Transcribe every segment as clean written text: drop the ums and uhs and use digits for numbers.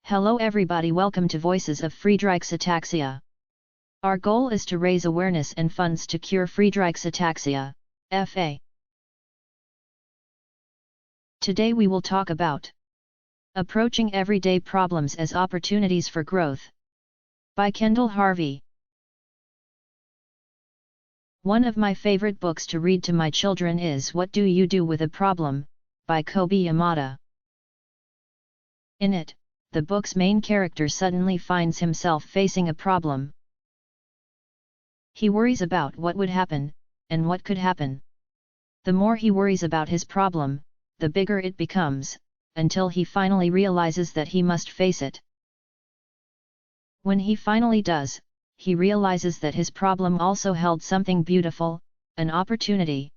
Hello everybody, welcome to Voices of Friedrichs Ataxia. Our goal is to raise awareness and funds to cure Friedreich's ataxia, FA. Today we will talk about Approaching Everyday Problems as Opportunities for Growth by Kendall Harvey. One of my favorite books to read to my children is What Do You Do with a Problem? By Kobe Yamada. In it, the book's main character suddenly finds himself facing a problem. He worries about what would happen, and what could happen. The more he worries about his problem, the bigger it becomes, until he finally realizes that he must face it. When he finally does, he realizes that his problem also held something beautiful, an opportunity.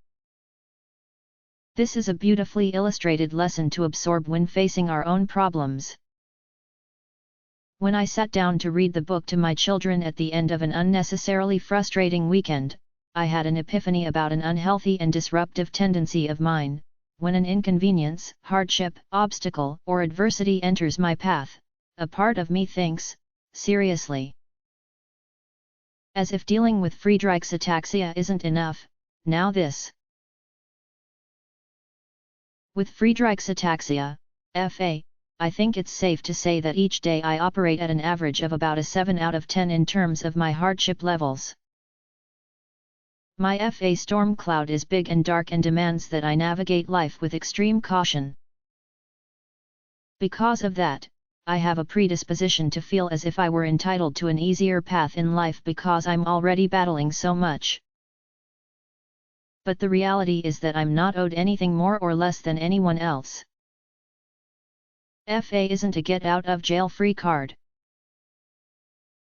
This is a beautifully illustrated lesson to absorb when facing our own problems. When I sat down to read the book to my children at the end of an unnecessarily frustrating weekend, I had an epiphany about an unhealthy and disruptive tendency of mine. When an inconvenience, hardship, obstacle, or adversity enters my path, a part of me thinks, seriously. As if dealing with Friedreich's ataxia isn't enough, now this. With Friedreich's ataxia, FA, I think it's safe to say that each day I operate at an average of about a 7 out of 10 in terms of my hardship levels. My FA storm cloud is big and dark and demands that I navigate life with extreme caution. Because of that, I have a predisposition to feel as if I were entitled to an easier path in life because I'm already battling so much. But the reality is that I'm not owed anything more or less than anyone else. FA isn't a get-out-of-jail-free card.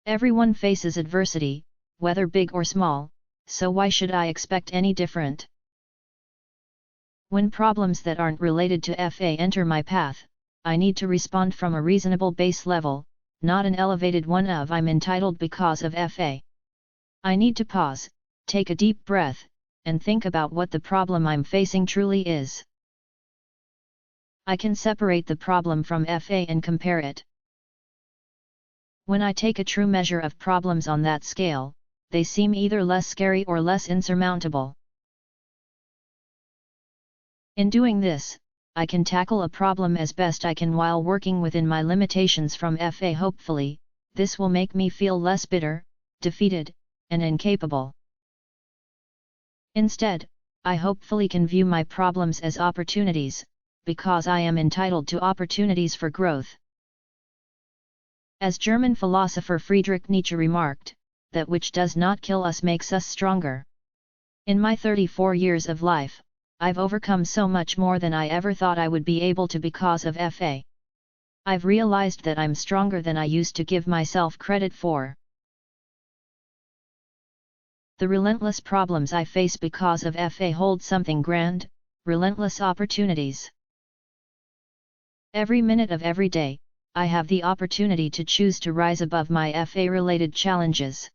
Everyone faces adversity, whether big or small, so why should I expect any different? When problems that aren't related to FA enter my path, I need to respond from a reasonable base level, not an elevated one of I'm entitled because of FA. I need to pause, take a deep breath, and think about what the problem I'm facing truly is. I can separate the problem from FA and compare it. When I take a true measure of problems on that scale, they seem either less scary or less insurmountable. In doing this, I can tackle a problem as best I can while working within my limitations from FA. Hopefully, this will make me feel less bitter, defeated, and incapable. Instead, I hopefully can view my problems as opportunities, because I am entitled to opportunities for growth. As German philosopher Friedrich Nietzsche remarked, that which does not kill us makes us stronger. In my 34 years of life, I've overcome so much more than I ever thought I would be able to because of FA. I've realized that I'm stronger than I used to give myself credit for. The relentless problems I face because of FA hold something grand, relentless opportunities. Every minute of every day, I have the opportunity to choose to rise above my FA-related challenges.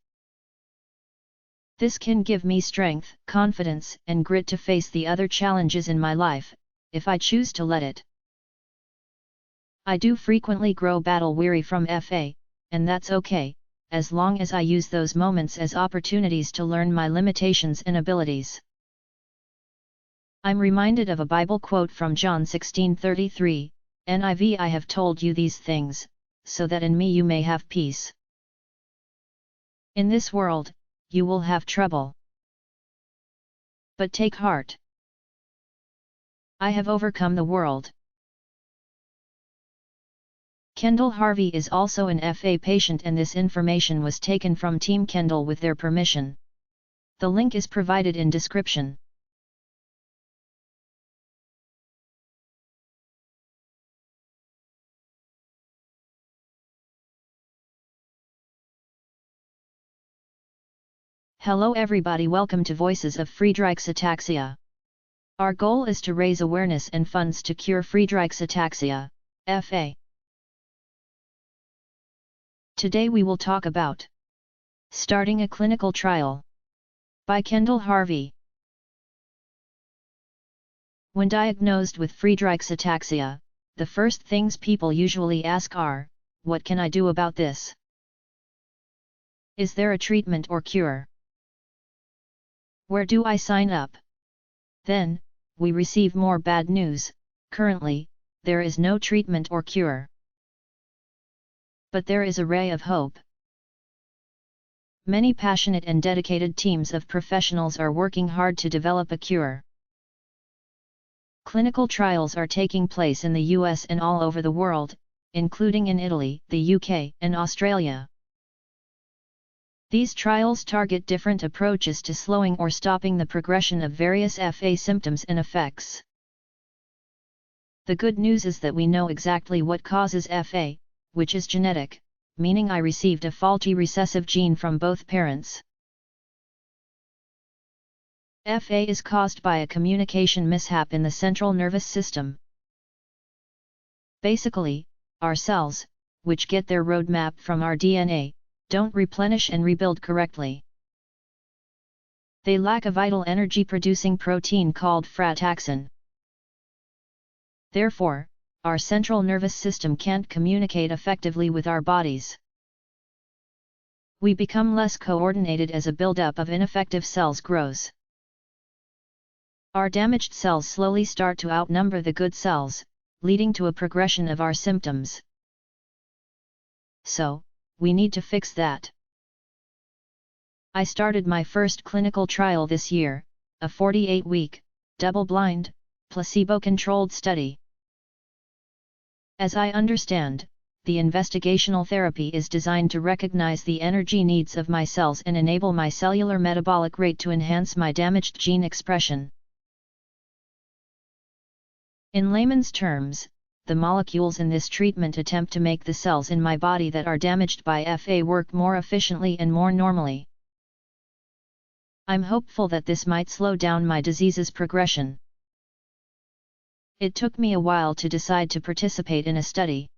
This can give me strength, confidence, and grit to face the other challenges in my life, if I choose to let it. I do frequently grow battle-weary from FA, and that's okay, as long as I use those moments as opportunities to learn my limitations and abilities. I'm reminded of a Bible quote from John 16:33, NIV: I have told you these things, so that in me you may have peace. In this world, you will have trouble. But take heart. I have overcome the world. Kendall Harvey is also an FA patient, and this information was taken from Team Kendall with their permission. The link is provided in description. Hello everybody, welcome to Voices of Friedrichs Ataxia. Our goal is to raise awareness and funds to cure Friedreich's ataxia, FA. Today we will talk about Starting a Clinical Trial by Kendall Harvey. When diagnosed with Friedreich's ataxia, the first things people usually ask are, what can I do about this? Is there a treatment or cure? Where do I sign up? Then, we receive more bad news. Currently, there is no treatment or cure. But there is a ray of hope. Many passionate and dedicated teams of professionals are working hard to develop a cure. Clinical trials are taking place in the US and all over the world, including in Italy, the UK, and Australia. These trials target different approaches to slowing or stopping the progression of various FA symptoms and effects. The good news is that we know exactly what causes FA, which is genetic, meaning I received a faulty recessive gene from both parents. FA is caused by a communication mishap in the central nervous system. Basically, our cells, which get their roadmap from our DNA, don't replenish and rebuild correctly. They lack a vital energy-producing protein called frataxin. Therefore, our central nervous system can't communicate effectively with our bodies. We become less coordinated as a buildup of ineffective cells grows. Our damaged cells slowly start to outnumber the good cells, leading to a progression of our symptoms. So, we need to fix that. I started my first clinical trial this year, a 48-week, double-blind, placebo-controlled study. As I understand, the investigational therapy is designed to recognize the energy needs of my cells and enable my cellular metabolic rate to enhance my damaged gene expression. In layman's terms, the molecules in this treatment attempt to make the cells in my body that are damaged by FA work more efficiently and more normally. I'm hopeful that this might slow down my disease's progression. It took me a while to decide to participate in a study.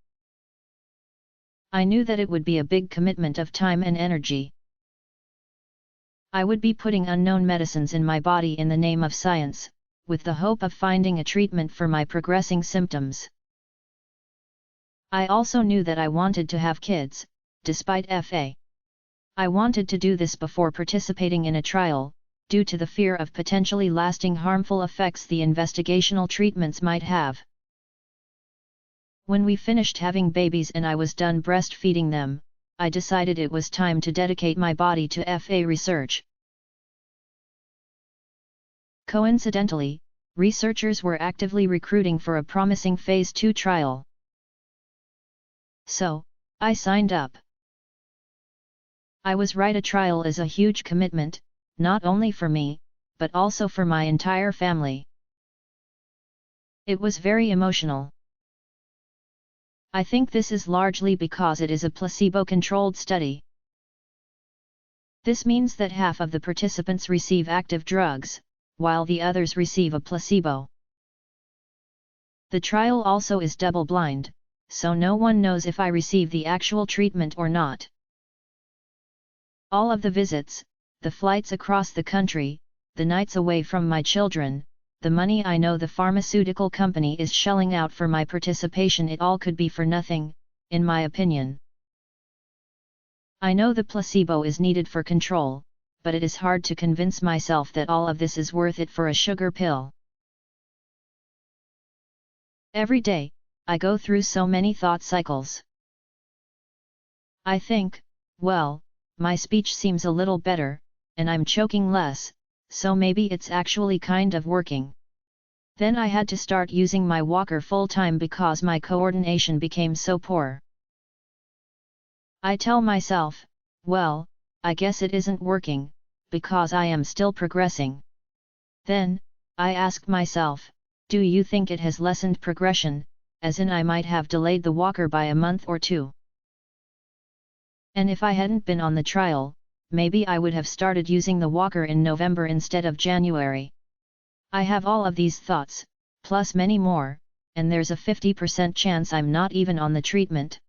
I knew that it would be a big commitment of time and energy. I would be putting unknown medicines in my body in the name of science, with the hope of finding a treatment for my progressing symptoms. I also knew that I wanted to have kids, despite FA. I wanted to do this before participating in a trial, due to the fear of potentially lasting harmful effects the investigational treatments might have. When we finished having babies and I was done breastfeeding them, I decided it was time to dedicate my body to FA research. Coincidentally, researchers were actively recruiting for a promising Phase 2 trial. So, I signed up. I was right, a trial is a huge commitment, not only for me, but also for my entire family. It was very emotional. I think this is largely because it is a placebo-controlled study. This means that half of the participants receive active drugs, while the others receive a placebo. The trial also is double-blind, so no one knows if I receive the actual treatment or not. All of the visits, the flights across the country, the nights away from my children, the money I know the pharmaceutical company is shelling out for my participation, it all could be for nothing, in my opinion. I know the placebo is needed for control, but it is hard to convince myself that all of this is worth it for a sugar pill. Every day, I go through so many thought cycles. I think, well, my speech seems a little better, and I'm choking less, so maybe it's actually kind of working. Then I had to start using my walker full-time because my coordination became so poor. I tell myself, well, I guess it isn't working, because I am still progressing. Then, I ask myself, do you think it has lessened progression, as in I might have delayed the walker by a month or two? And if I hadn't been on the trial, maybe I would have started using the walker in November instead of January. I have all of these thoughts, plus many more, and there's a 50% chance I'm not even on the treatment.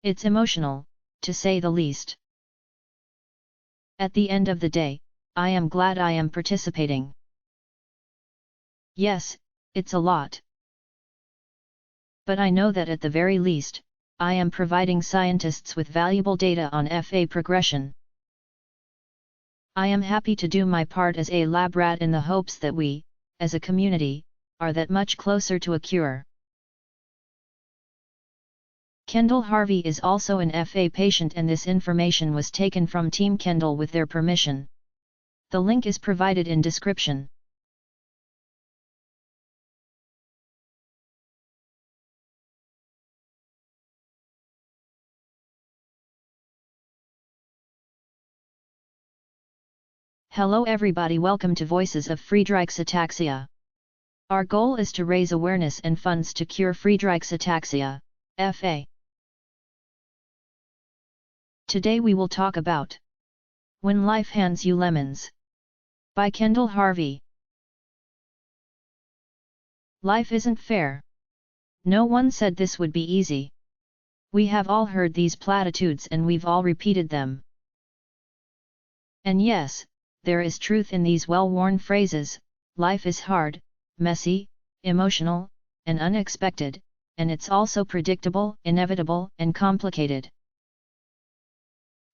It's emotional, to say the least. At the end of the day, I am glad I am participating. Yes, it's a lot. But I know that at the very least, I am providing scientists with valuable data on FA progression. I am happy to do my part as a lab rat in the hopes that we, as a community, are that much closer to a cure. Kendall Harvey is also an FA patient, and this information was taken from Team Kendall with their permission. The link is provided in description. Hello everybody, welcome to Voices of Friedrichs Ataxia. Our goal is to raise awareness and funds to cure Friedreich's ataxia, FA. Today we will talk about When Life Hands You Lemons by Kendall Harvey. Life isn't fair. No one said this would be easy. We have all heard these platitudes and we've all repeated them. And yes, there is truth in these well-worn phrases. Life is hard, messy, emotional, and unexpected, and it's also predictable, inevitable, and complicated.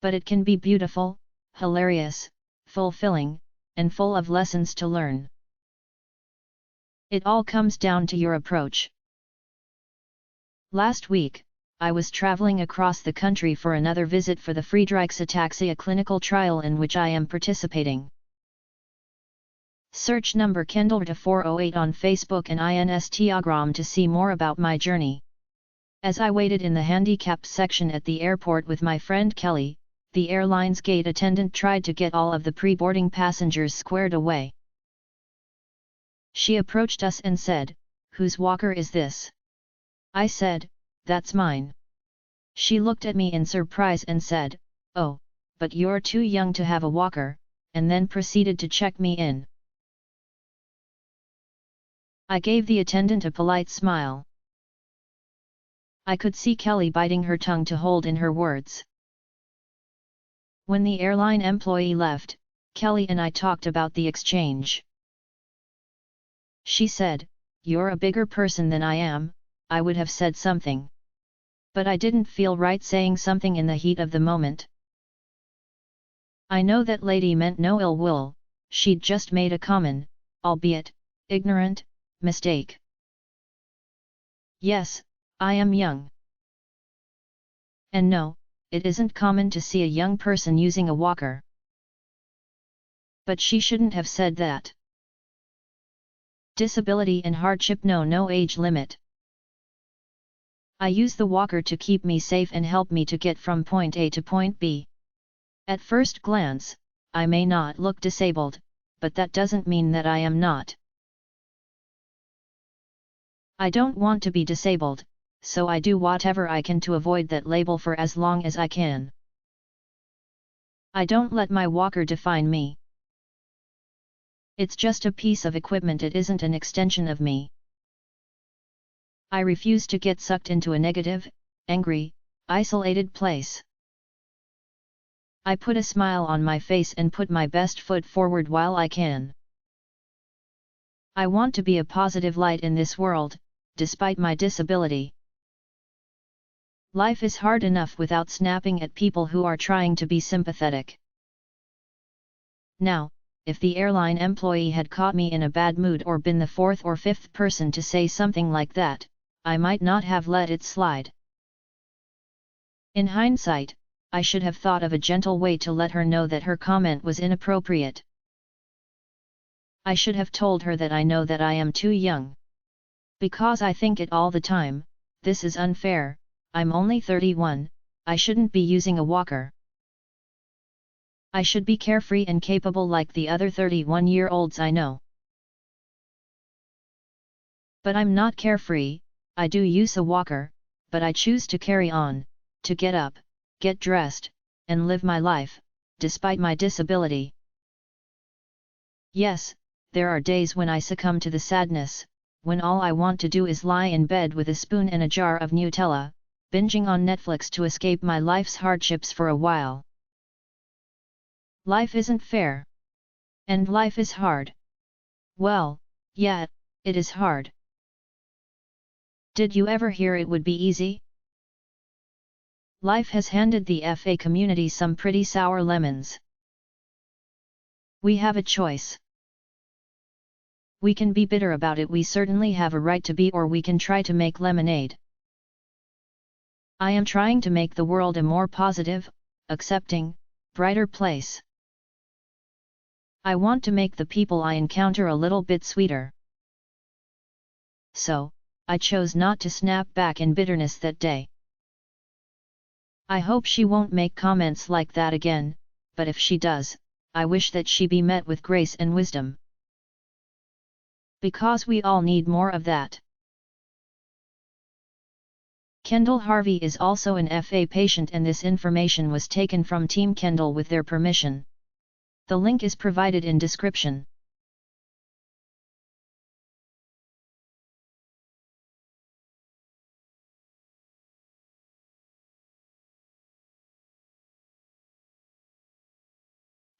But it can be beautiful, hilarious, fulfilling, and full of lessons to learn. It all comes down to your approach. Last week, I was traveling across the country for another visit for the Friedreich's ataxia clinical trial in which I am participating. Search number Kendall408 on Facebook and Instagram to see more about my journey. As I waited in the handicapped section at the airport with my friend Kelly, the airline's gate attendant tried to get all of the pre-boarding passengers squared away. She approached us and said, "Whose walker is this?" I said, "That's mine." She looked at me in surprise and said, "Oh, but you're too young to have a walker," and then proceeded to check me in. I gave the attendant a polite smile. I could see Kelly biting her tongue to hold in her words. When the airline employee left, Kelly and I talked about the exchange. She said, "You're a bigger person than I am." I would have said something. But I didn't feel right saying something in the heat of the moment. I know that lady meant no ill will, she'd just made a common, albeit ignorant, mistake. Yes, I am young. And no, it isn't common to see a young person using a walker. But she shouldn't have said that. Disability and hardship know no age limit. I use the walker to keep me safe and help me to get from point A to point B. At first glance, I may not look disabled, but that doesn't mean that I am not. I don't want to be disabled, so I do whatever I can to avoid that label for as long as I can. I don't let my walker define me. It's just a piece of equipment, it isn't an extension of me. I refuse to get sucked into a negative, angry, isolated place. I put a smile on my face and put my best foot forward while I can. I want to be a positive light in this world, despite my disability. Life is hard enough without snapping at people who are trying to be sympathetic. Now, if the airline employee had caught me in a bad mood or been the fourth or fifth person to say something like that, I might not have let it slide. In hindsight, I should have thought of a gentle way to let her know that her comment was inappropriate. I should have told her that I know that I am too young. Because I think it all the time, this is unfair, I'm only 31, I shouldn't be using a walker. I should be carefree and capable like the other 31-year-olds I know. But I'm not carefree. I do use a walker, but I choose to carry on, to get up, get dressed, and live my life, despite my disability. Yes, there are days when I succumb to the sadness, when all I want to do is lie in bed with a spoon and a jar of Nutella, binging on Netflix to escape my life's hardships for a while. Life isn't fair. And life is hard. Well, yeah, it is hard. Did you ever hear it would be easy? Life has handed the FA community some pretty sour lemons. We have a choice. We can be bitter about it, we certainly have a right to be, or we can try to make lemonade. I am trying to make the world a more positive, accepting, brighter place. I want to make the people I encounter a little bit sweeter. So, I chose not to snap back in bitterness that day. I hope she won't make comments like that again, but if she does, I wish that she be met with grace and wisdom. Because we all need more of that. Kendall Harvey is also an FA patient, and this information was taken from Team Kendall with their permission. The link is provided in description.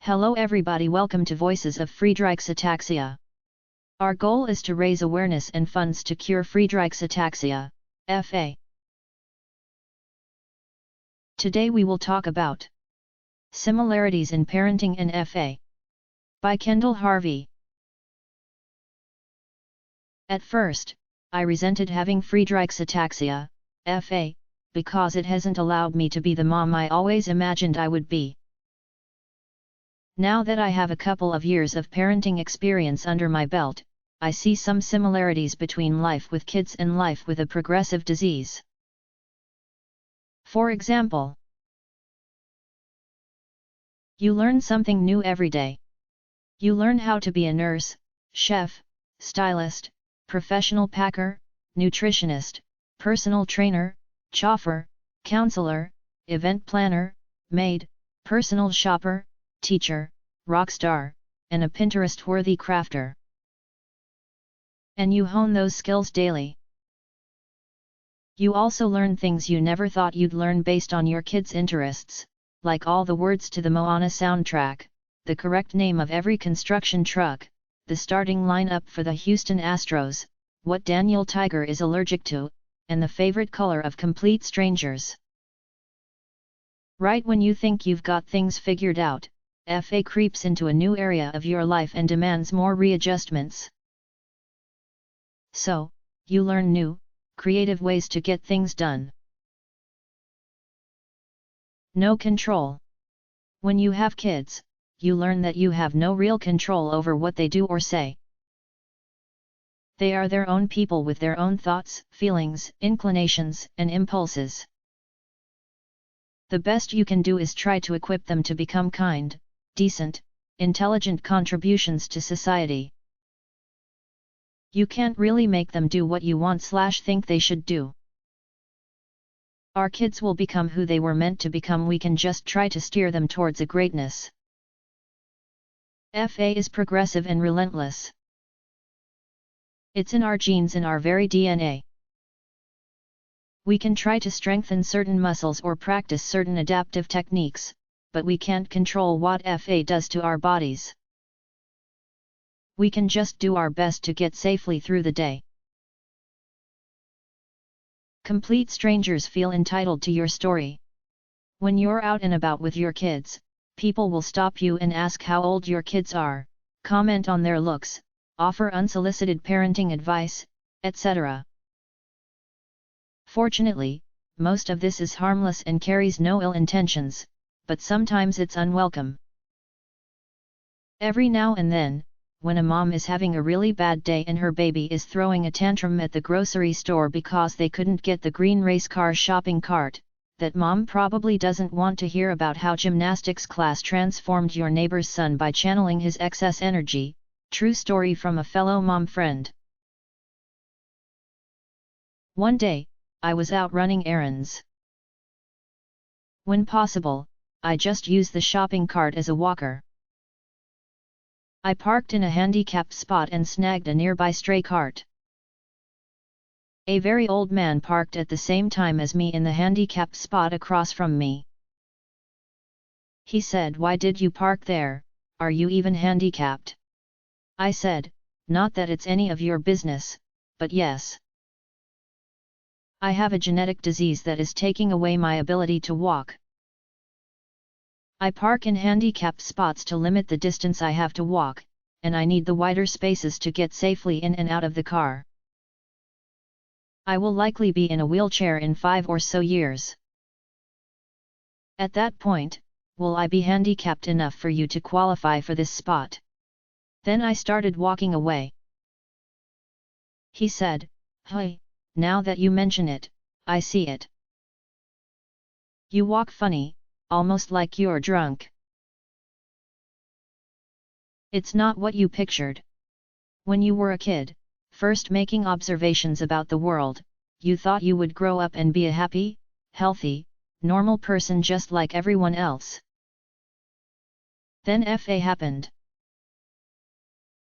Hello everybody, welcome to Voices of Friedrichs Ataxia. Our goal is to raise awareness and funds to cure Friedrichs Ataxia, FA. Today we will talk about Similarities in Parenting and FA by Kendall Harvey. At first, I resented having Friedrichs Ataxia, FA, because it hasn't allowed me to be the mom I always imagined I would be. Now that I have a couple of years of parenting experience under my belt, I see some similarities between life with kids and life with a progressive disease. For example, you learn something new every day. You learn how to be a nurse, chef, stylist, professional packer, nutritionist, personal trainer, chauffeur, counselor, event planner, maid, personal shopper, teacher, rock star, and a Pinterest-worthy crafter. And you hone those skills daily. You also learn things you never thought you'd learn based on your kids' interests, like all the words to the Moana soundtrack, the correct name of every construction truck, the starting lineup for the Houston Astros, what Daniel Tiger is allergic to, and the favorite color of complete strangers. Right when you think you've got things figured out, FA creeps into a new area of your life and demands more readjustments. So, you learn new, creative ways to get things done. No control. When you have kids, you learn that you have no real control over what they do or say. They are their own people with their own thoughts, feelings, inclinations, and impulses. The best you can do is try to equip them to become kind, decent, intelligent contributions to society. You can't really make them do what you want/think they should do. Our kids will become who they were meant to become, we can just try to steer them towards a greatness. FA is progressive and relentless. It's in our genes, in our very DNA. We can try to strengthen certain muscles or practice certain adaptive techniques, but we can't control what FA does to our bodies. We can just do our best to get safely through the day. Complete strangers feel entitled to your story. When you're out and about with your kids, people will stop you and ask how old your kids are, comment on their looks, offer unsolicited parenting advice, etc. Fortunately, most of this is harmless and carries no ill intentions, but sometimes it's unwelcome. Every now and then, when a mom is having a really bad day and her baby is throwing a tantrum at the grocery store because they couldn't get the green race car shopping cart, that mom probably doesn't want to hear about how gymnastics class transformed your neighbor's son by channeling his excess energy. True story from a fellow mom friend. One day, I was out running errands. When possible, I just use the shopping cart as a walker. I parked in a handicapped spot and snagged a nearby stray cart. A very old man parked at the same time as me in the handicapped spot across from me. He said, "Why did you park there? Are you even handicapped?" I said, "Not that it's any of your business, but yes." I have a genetic disease that is taking away my ability to walk. I park in handicapped spots to limit the distance I have to walk, and I need the wider spaces to get safely in and out of the car. I will likely be in a wheelchair in 5 or so years. At that point, will I be handicapped enough for you to qualify for this spot? Then I started walking away. He said, "Hey, now that you mention it, I see it. You walk funny, almost like you're drunk. It's not what you pictured. When you were a kid, first making observations about the world, you thought you would grow up and be a happy, healthy, normal person just like everyone else. Then FA happened.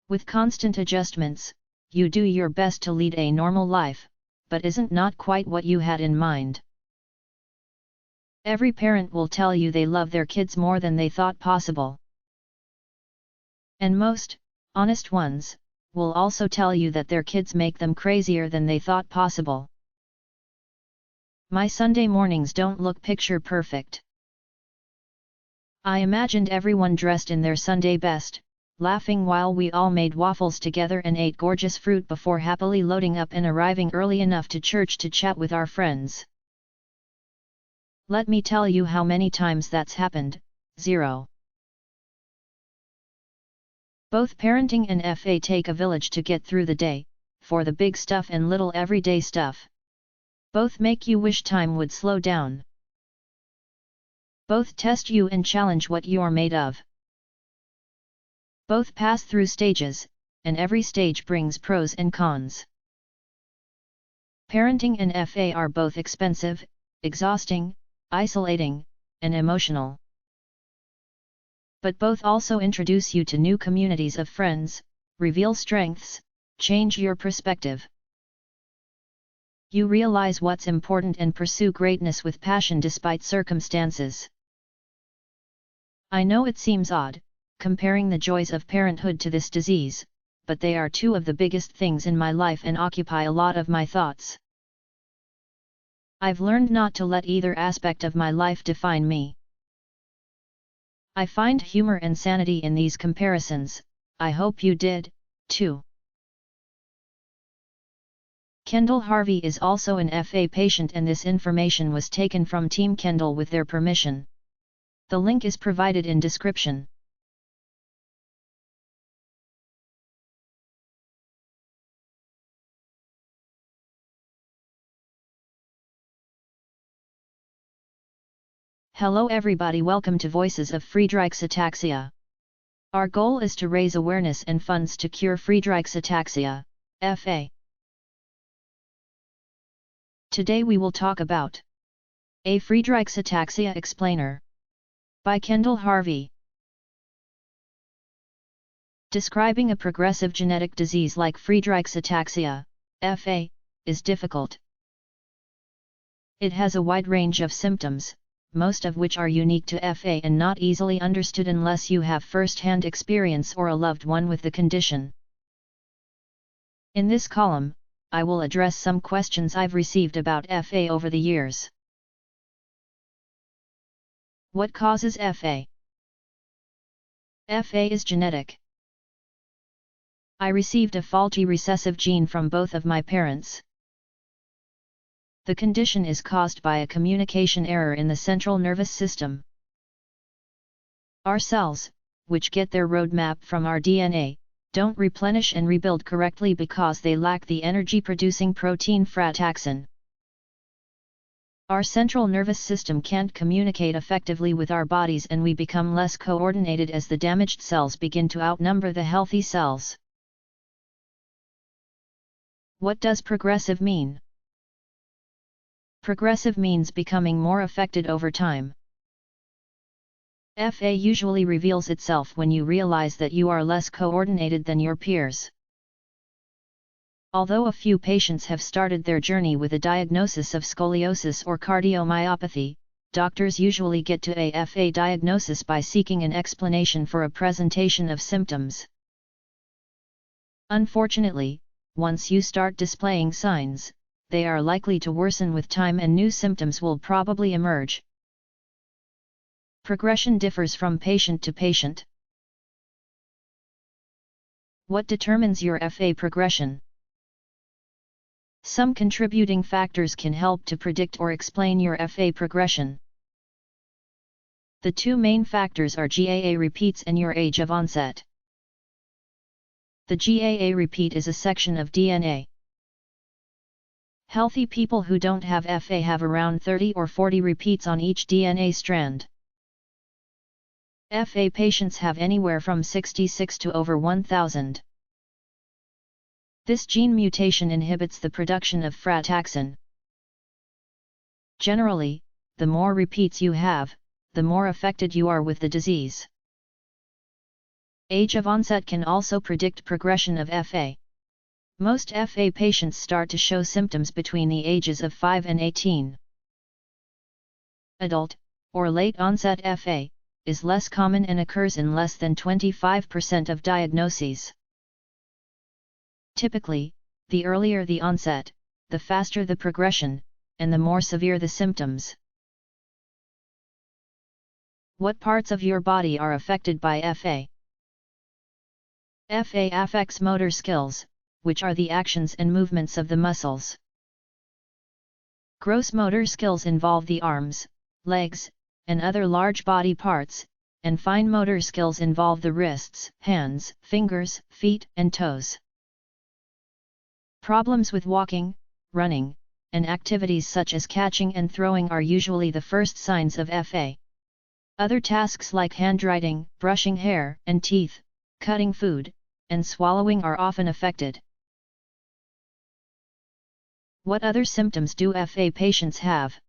With constant adjustments, you do your best to lead a normal life, but isn't not quite what you had in mind. Every parent will tell you they love their kids more than they thought possible. And most, honest ones, will also tell you that their kids make them crazier than they thought possible. My Sunday mornings don't look picture perfect. I imagined everyone dressed in their Sunday best, laughing while we all made waffles together and ate gorgeous fruit before happily loading up and arriving early enough to church to chat with our friends. Let me tell you how many times that's happened: 0. Both parenting and FA take a village to get through the day, for the big stuff and little everyday stuff. Both make you wish time would slow down. Both test you and challenge what you're made of. Both pass through stages, and every stage brings pros and cons. Parenting and FA are both expensive, exhausting, isolating, and emotional. But both also introduce you to new communities of friends, reveal strengths, change your perspective. You realize what's important and pursue greatness with passion despite circumstances. I know it seems odd, comparing the joys of parenthood to this disease, but they are two of the biggest things in my life and occupy a lot of my thoughts. I've learned not to let either aspect of my life define me. I find humor and sanity in these comparisons. I hope you did, too. Kendall Harvey is also an FA patient, and this information was taken from Team Kendall with their permission. The link is provided in description. Hello everybody, welcome to Voices of Friedrichs Ataxia. Our goal is to raise awareness and funds to cure Friedreich's ataxia, FA. Today we will talk about A Friedreich's Ataxia Explainer by Kendall Harvey. Describing a progressive genetic disease like Friedreich's ataxia, FA, is difficult. It has a wide range of symptoms, most of which are unique to FA and not easily understood unless you have first-hand experience or a loved one with the condition. In this column, I will address some questions I've received about FA over the years. What causes FA? FA is genetic. I received a faulty recessive gene from both of my parents. The condition is caused by a communication error in the central nervous system. Our cells, which get their roadmap from our DNA, don't replenish and rebuild correctly because they lack the energy-producing protein frataxin. Our central nervous system can't communicate effectively with our bodies, and we become less coordinated as the damaged cells begin to outnumber the healthy cells. What does progressive mean? Progressive means becoming more affected over time. FA usually reveals itself when you realize that you are less coordinated than your peers. Although a few patients have started their journey with a diagnosis of scoliosis or cardiomyopathy, doctors usually get to a FA diagnosis by seeking an explanation for a presentation of symptoms. Unfortunately, once you start displaying signs, they are likely to worsen with time and new symptoms will probably emerge. Progression differs from patient to patient. What determines your FA progression? Some contributing factors can help to predict or explain your FA progression. The two main factors are GAA repeats and your age of onset. The GAA repeat is a section of DNA. Healthy people who don't have FA have around 30 or 40 repeats on each DNA strand. FA patients have anywhere from 66 to over 1,000. This gene mutation inhibits the production of frataxin. Generally, the more repeats you have, the more affected you are with the disease. Age of onset can also predict progression of FA. Most FA patients start to show symptoms between the ages of 5 and 18. Adult, or late-onset FA, is less common and occurs in less than 25% of diagnoses. Typically, the earlier the onset, the faster the progression, and the more severe the symptoms. What parts of your body are affected by FA? FA affects motor skills, which are the actions and movements of the muscles. Gross motor skills involve the arms, legs, and other large body parts, and fine motor skills involve the wrists, hands, fingers, feet, and toes. Problems with walking, running, and activities such as catching and throwing are usually the first signs of FA. Other tasks like handwriting, brushing hair and teeth, cutting food, and swallowing are often affected. What other symptoms do FA patients have?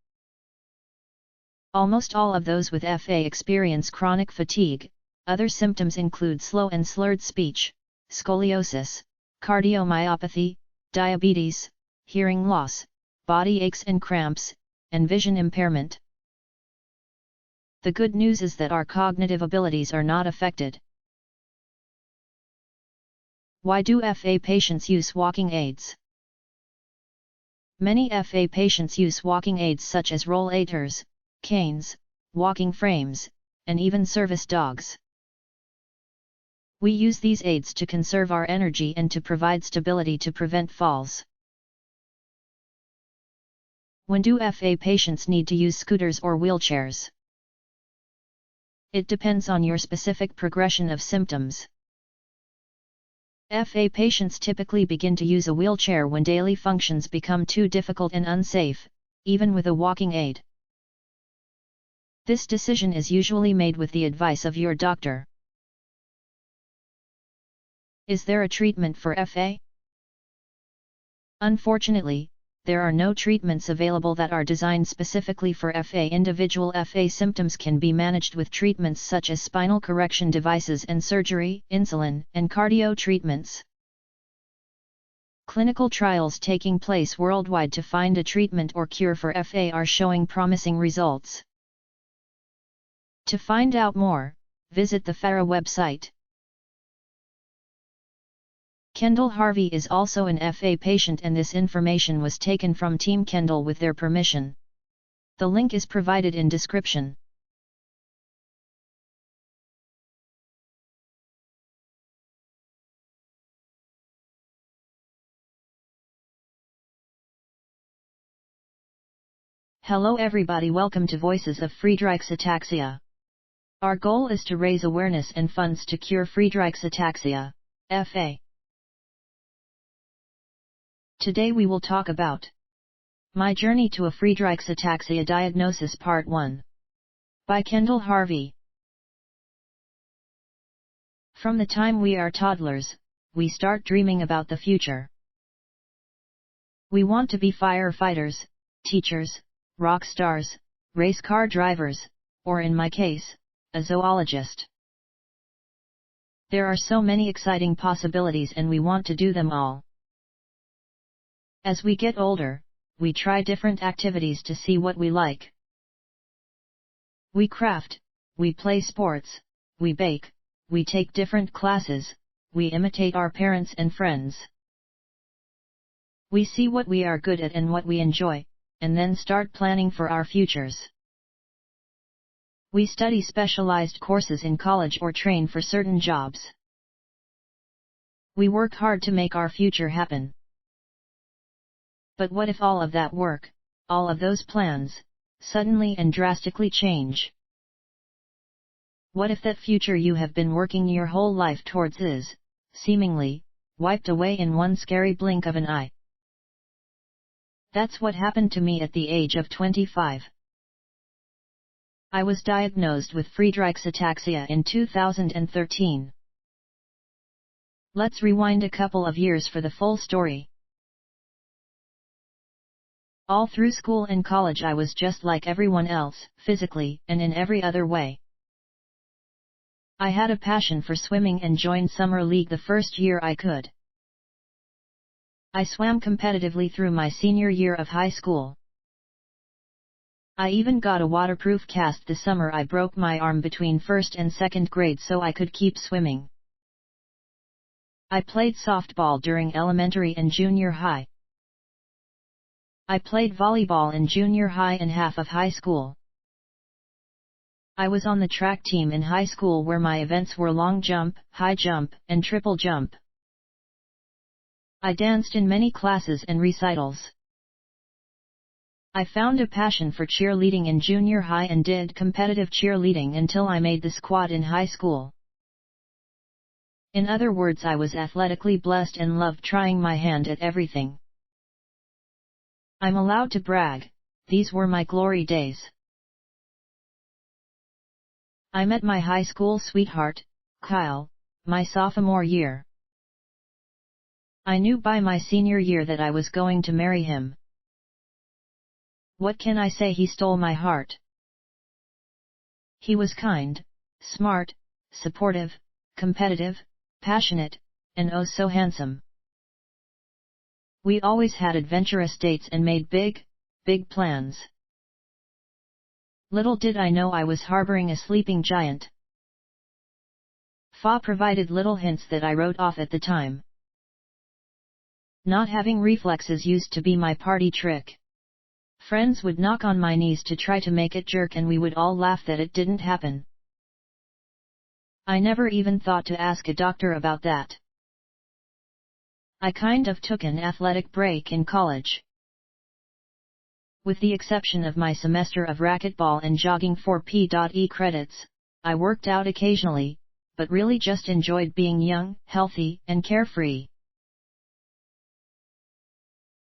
Almost all of those with FA experience chronic fatigue. Other symptoms include slow and slurred speech, scoliosis, cardiomyopathy, diabetes, hearing loss, body aches and cramps, and vision impairment. The good news is that our cognitive abilities are not affected. Why do FA patients use walking aids? Many FA patients use walking aids such as rollators, canes, walking frames, and even service dogs. We use these aids to conserve our energy and to provide stability to prevent falls. When do FA patients need to use scooters or wheelchairs? It depends on your specific progression of symptoms. FA patients typically begin to use a wheelchair when daily functions become too difficult and unsafe, even with a walking aid. This decision is usually made with the advice of your doctor. Is there a treatment for FA? Unfortunately, there are no treatments available that are designed specifically for FA. Individual FA symptoms can be managed with treatments such as spinal correction devices and surgery, insulin, and cardio treatments. Clinical trials taking place worldwide to find a treatment or cure for FA are showing promising results. To find out more, visit the FARA website. Kendall Harvey is also an FA patient, and this information was taken from Team Kendall with their permission. The link is provided in description. Hello everybody, welcome to Voices of Friedrichs Ataxia. Our goal is to raise awareness and funds to cure Friedreich's ataxia, FA. Today we will talk about My Journey to a Friedreich's Ataxia Diagnosis Part 1 by Kendall Harvey. From the time we are toddlers, we start dreaming about the future. We want to be firefighters, teachers, rock stars, race car drivers, or in my case, a zoologist. There are so many exciting possibilities and we want to do them all. As we get older, we try different activities to see what we like. We craft, we play sports, we bake, we take different classes, we imitate our parents and friends. We see what we are good at and what we enjoy, and then start planning for our futures. We study specialized courses in college or train for certain jobs. We work hard to make our future happen. But what if all of that work, all of those plans, suddenly and drastically change? What if that future you have been working your whole life towards is, seemingly, wiped away in one scary blink of an eye? That's what happened to me at the age of 25. I was diagnosed with Friedrichs ataxia in 2013. Let's rewind a couple of years for the full story. All through school and college I was just like everyone else, physically and in every other way. I had a passion for swimming and joined summer league the first year I could. I swam competitively through my senior year of high school. I even got a waterproof cast the summer I broke my arm between first and second grade so I could keep swimming. I played softball during elementary and junior high. I played volleyball in junior high and half of high school. I was on the track team in high school where my events were long jump, high jump, and triple jump. I danced in many classes and recitals. I found a passion for cheerleading in junior high and did competitive cheerleading until I made the squad in high school. In other words, I was athletically blessed and loved trying my hand at everything. I'm allowed to brag, these were my glory days. I met my high school sweetheart, Kyle, my sophomore year. I knew by my senior year that I was going to marry him. What can I say? He stole my heart. He was kind, smart, supportive, competitive, passionate, and oh so handsome. We always had adventurous dates and made big plans. Little did I know I was harboring a sleeping giant. Fa provided little hints that I wrote off at the time. Not having reflexes used to be my party trick. Friends would knock on my knees to try to make it jerk and we would all laugh that it didn't happen. I never even thought to ask a doctor about that. I kind of took an athletic break in college. With the exception of my semester of racquetball and jogging for P.E credits, I worked out occasionally, but really just enjoyed being young, healthy, and carefree.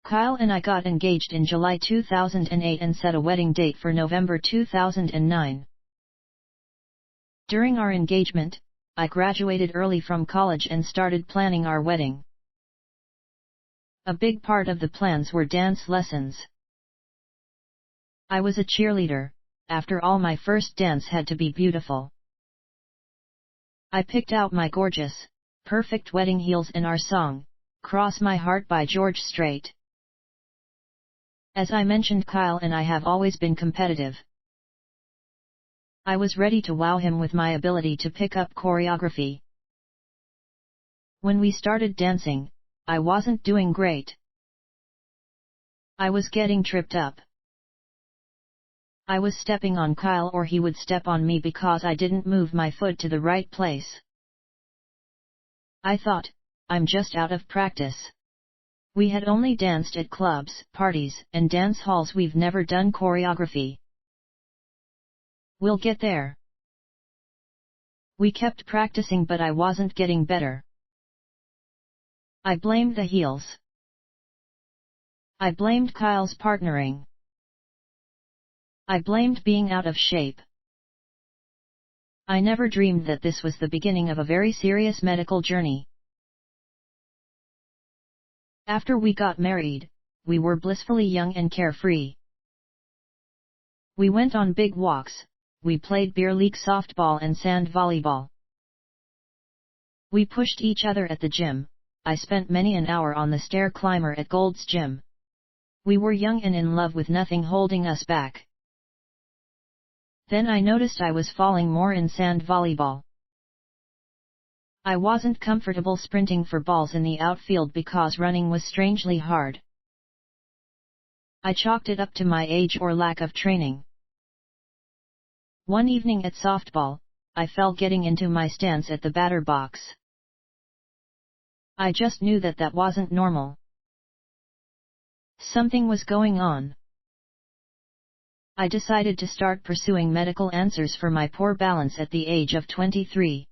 Kyle and I got engaged in July 2008 and set a wedding date for November 2009. During our engagement, I graduated early from college and started planning our wedding. A big part of the plans were dance lessons. I was a cheerleader, after all my first dance had to be beautiful. I picked out my gorgeous, perfect wedding heels in our song, Cross My Heart by George Strait. As I mentioned, Kyle and I have always been competitive. I was ready to wow him with my ability to pick up choreography. When we started dancing, I wasn't doing great. I was getting tripped up. I was stepping on Kyle or he would step on me because I didn't move my foot to the right place. I thought, I'm just out of practice. We had only danced at clubs, parties, and dance halls. We've never done choreography. We'll get there. We kept practicing but I wasn't getting better. I blamed the heels. I blamed Kyle's partnering. I blamed being out of shape. I never dreamed that this was the beginning of a very serious medical journey. After we got married, we were blissfully young and carefree. We went on big walks, we played beer league softball and sand volleyball. We pushed each other at the gym. I spent many an hour on the stair climber at Gold's Gym. We were young and in love with nothing holding us back. Then I noticed I was falling more in sand volleyball. I wasn't comfortable sprinting for balls in the outfield because running was strangely hard. I chalked it up to my age or lack of training. One evening at softball, I fell getting into my stance at the batter box. I just knew that wasn't normal. Something was going on. I decided to start pursuing medical answers for my poor balance at the age of 23.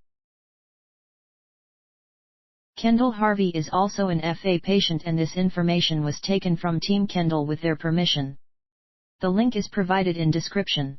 Kendall Harvey is also an FA patient, and this information was taken from Team Kendall with their permission. The link is provided in description.